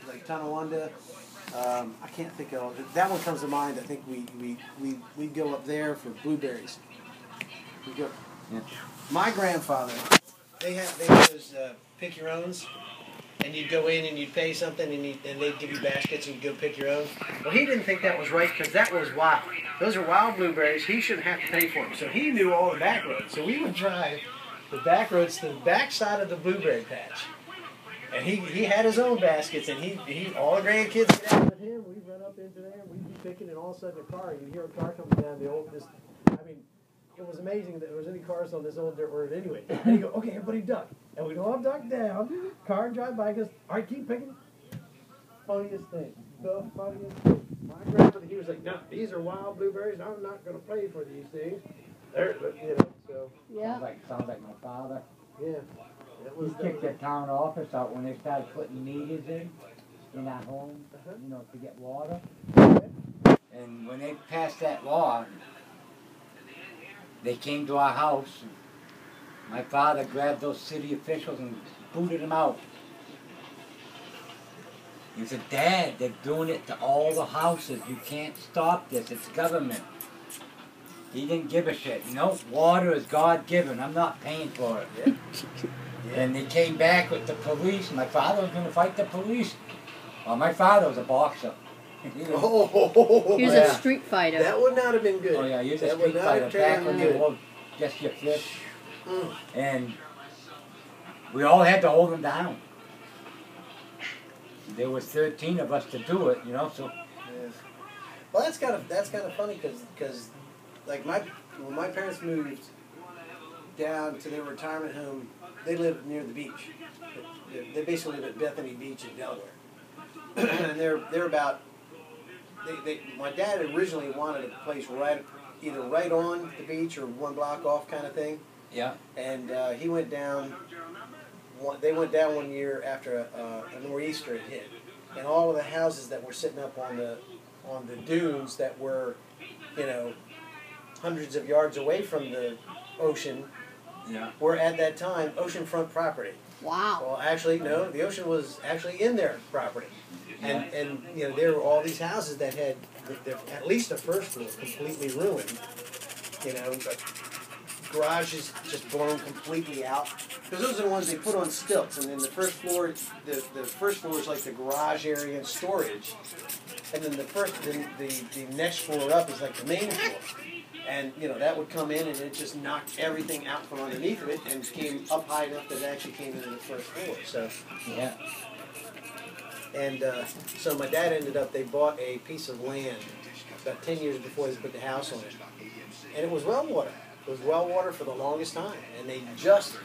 Like Tonawanda. I can't think of that one comes to mind. I think we'd go up there for blueberries. We go. Yeah. My grandfather, they had those pick your owns, and you'd go in and you'd pay something, and they'd give you baskets and you'd go pick your own. Well, he didn't think that was right because that was wild. Those are wild blueberries. He shouldn't have to pay for them. So he knew all the back roads. So we would drive the back roads to the back side of the blueberry patch. And he had his own baskets, and he all the grandkids get out with him. We'd run up into there, and we'd be picking, and all of a sudden a car, you'd hear a car coming down the old, it was amazing that there was any cars on this old dirt road anyway. And he'd go, okay, everybody duck. And we'd all duck down, car would drive by, goes, all right, keep picking. Funniest thing. The funniest thing. My grandfather, he was like, no, these are wild blueberries. I'm not going to pay for these things. So. Yeah. Sounds like my father. Yeah. He kicked the town office out when they started putting meters in our home, to get water. And when they passed that law, they came to our house. My father grabbed those city officials and booted them out. He said, Dad, they're doing it to all the houses. You can't stop this. It's government. He didn't give a shit. Water is God-given. I'm not paying for it. Yeah. And they came back with the police. My father was going to fight the police. Well, my father was a boxer. He was a street fighter. That would not have been good. Oh, yeah, he was a street fighter back when they wore just your fist. And we all had to hold him down. There was 13 of us to do it, so. Yes. Well, that's kind of funny because like when my parents moved down to their retirement home, they lived near the beach. They basically live at Bethany Beach in Delaware, and they're about. My dad originally wanted a place either right on the beach or one block off, kind of thing. Yeah. And he went down. They went down one year after a nor'easter had hit, and all of the houses that were sitting up on the dunes that were, hundreds of yards away from the ocean. Yeah. Were at that time oceanfront property. Wow. Well, actually, no, the ocean was actually in their property. And there were all these houses that had at least the first floor completely ruined. Garages just blown completely out. Because those are the ones they put on stilts, and then the first floor, the first floor is like the garage area and storage, and then the next floor up is like the main floor. And, that would come in and it just knocked everything out from underneath of it and came up high enough that it actually came into the first floor. So, yeah. And so my dad they bought a piece of land about 10 years before they put the house on it. And it was well water. It was well water for the longest time. And they just